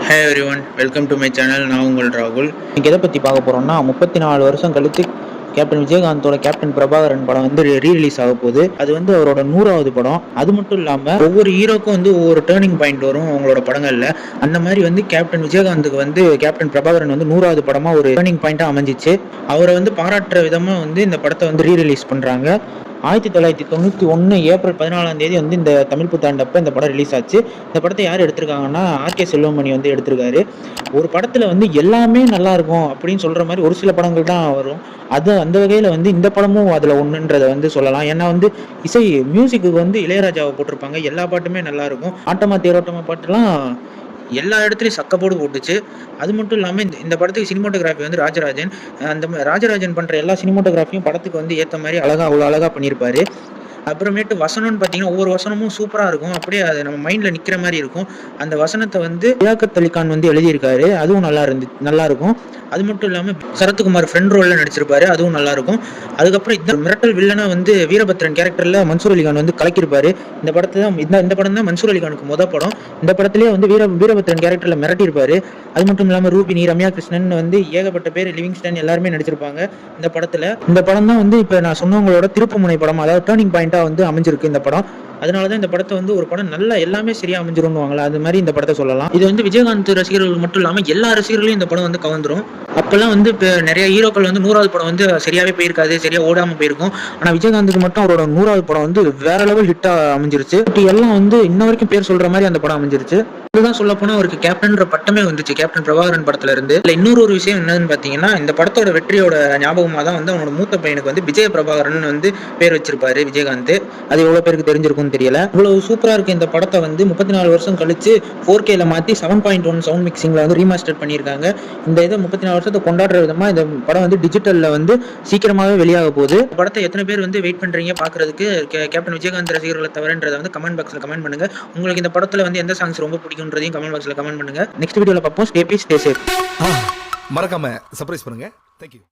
Hey every one, welcome to my channel. நான் உங்கள் ராகுல். இன்னைக்கு எதை பற்றி பார்க்க போகிறோம்னா 34 வருஷம் கழித்து கேப்டன் விஜயகாந்தோட கேப்டன் பிரபாகரன் படம் வந்து ரீரிலீஸ் ஆக போகுது. அது வந்து அவரோட 100வது படம். அது மட்டும் இல்லாமல் ஒவ்வொரு ஹீரோக்கும் வந்து ஒவ்வொரு டேர்னிங் பாயிண்ட் வரும் அவங்களோட படங்களில். அந்த மாதிரி வந்து கேப்டன் விஜயகாந்துக்கு வந்து கேப்டன் பிரபாகரன் வந்து 100வது படமாக ஒரு டேர்னிங் பாயிண்ட்டாக அமைஞ்சிச்சு. அவரை வந்து பாராட்டுற விதமாக வந்து இந்த படத்தை வந்து ரீரிலீஸ் பண்ணுறாங்க. 1991 ஏப்ரல் 14 வந்து இந்த தமிழ் புத்தாண்டப்ப இந்த படம் ரிலீஸ் ஆச்சு. இந்த படத்தை யார் எடுத்திருக்காங்கன்னா ஆர்கே செல்வமணி வந்து எடுத்திருக்காரு. ஒரு படத்துல வந்து எல்லாமே நல்லா இருக்கும் அப்படின்னு சொல்ற மாதிரி ஒரு சில படங்கள் தான் வரும். அது அந்த வகையில வந்து இந்த படமும் அதுல ஒண்ணுன்றதை வந்து சொல்லலாம். ஏன்னா வந்து இசை மியூசிக்கு வந்து இளையராஜாவை போட்டிருப்பாங்க. எல்லா பாட்டுமே நல்லா இருக்கும். ஆட்டமா தேரோட்டமா பாட்டுலாம் எல்லா இடத்துலையும் சக்கப்போடு போட்டுச்சு. அது மட்டும் இல்லாமல் இந்த படத்துக்கு சினிமோட்டோகிராஃபி வந்து ராஜராஜன். ராஜராஜன் பண்ணுற எல்லா சினிமோட்டோகிராஃபியும் படத்துக்கு வந்து ஏற்ற மாதிரி அவ்வளோ அழகாக பண்ணியிருப்பாரு. அப்புறமேட்டு வசனம்னு பார்த்தீங்கன்னா ஒவ்வொரு வசனமும் சூப்பராக இருக்கும். அப்படியே அது நம்ம மைண்டில் நிற்கிற மாதிரி இருக்கும். அந்த வசனத்தை வந்து லியாக்கத் அலி கான் வந்து எழுதியிருக்காரு. அதுவும் நல்லா இருக்கும். அது மட்டும் இல்லாமல் சரத்குமார் ஃப்ரெண்ட் ரோலில் நடிச்சிருப்பாரு. அதுவும் நல்லா இருக்கும். அதுக்கப்புறம் இந்த மிரட்டல் வில்லனா வந்து வீரபத்ரன் கேரக்டரில் மன்சூர் அலிகான் வந்து கலக்கியிருப்பாரு. இந்த படம் தான் மன்சூர் அலிகானுக்கு முத படம். இந்த படத்திலேயே வந்து வீரபத்ரன் கேரக்டரில் மிரட்டியிருப்பாரு. அது மட்டும் இல்லாமல் ரூபினி, ரம்யா கிருஷ்ணன் வந்து ஏகப்பட்ட பேர், லிவிங்ஸ்டன் எல்லாருமே நடிச்சிருப்பாங்க இந்த படத்தில். இந்த படம் தான் வந்து இப்போ நான் சொன்னவங்களோட திருப்புமுனை படம், அதாவது டேர்னிங் பாயிண்டாக வந்து அமைஞ்சிருக்கு இந்த படம். அதனால தான் இந்த படத்தை வந்து ஒரு படம் நல்லா எல்லாமே சரியா அமைஞ்சிரும்னுவாங்களா, அது மாதிரி இந்த படத்தை சொல்லலாம். இது வந்து விஜயகாந்த் ரசிகர்கள் மட்டும் இல்லாமல் எல்லா ரசிகர்களையும் இந்த படம் வந்து கவர்ந்துரும். அப்பெல்லாம் வந்து இப்போ நிறைய ஹீரோக்கள் வந்து 100வது படம் வந்து சரியாவே போயிருக்காது, சரியா ஓடாம போயிருக்கும். ஆனால் விஜயகாந்துக்கு மட்டும் அவரோட 100வது படம் வந்து வேற லெவல் ஹிட்டா அமைஞ்சிருச்சு. எல்லாம் வந்து இன்ன வரைக்கும் பேர் சொல்ற மாதிரி அந்த படம் அமைஞ்சிருச்சு. இதுதான் சொல்ல போனா அவருக்கு கேப்டன்ற பட்டமே வந்துச்சு கேப்டன் பிரபாகரன் படத்துல இருந்து. இல்ல இன்னொரு ஒரு விஷயம் என்னன்னு பாத்தீங்கன்னா, இந்த படத்தோட வெற்றியோட ஞாபகமா தான் வந்து அவனோட மூத்த பையனுக்கு வந்து விஜய பிரபாகரன் வந்து பேர் வச்சிருப்பாரு விஜயகாந்த். அது எவ்வளவு பேருக்கு தெரிஞ்சிருக்கும்னு தெரியல. இவ்வளவு சூப்பரா இருக்கு இந்த படத்தை வந்து 34 வருஷம் கழிச்சு 4Kல மாத்தி 7.1 சவுண்ட் மிக்சிங்ல வந்து ரீமாஸ்டர் பண்ணியிருக்காங்க. இந்த இதை 34 வருஷத்தை கொண்டாடுற விதமா இந்த படம் வந்து டிஜிட்டல்ல வந்து சீக்கிரமாவே வெளியாக போகுது. படத்தை எத்தனை பேர் வந்து வெயிட் பண்றீங்க பாக்குறதுக்கு? கேப்டன் விஜயகாந்த் ரசிகர்களை தவிரன்றதை வந்து கமெண்ட் பாக்ஸ்ல கமெண்ட் பண்ணுங்க. உங்களுக்கு இந்த படத்துல வந்து எந்த சாங்ஸ் ரொம்ப பிடிக்கும் கமெண்ட் பாக்ஸ்ல கமெண்ட் பண்ணுங்க. நெக்ஸ்ட் வீடியோல பார்ப்போம். Stay peace, stay safe. மறக்காம சர்ப்ரைஸ் பண்ணுங்க. Thank you.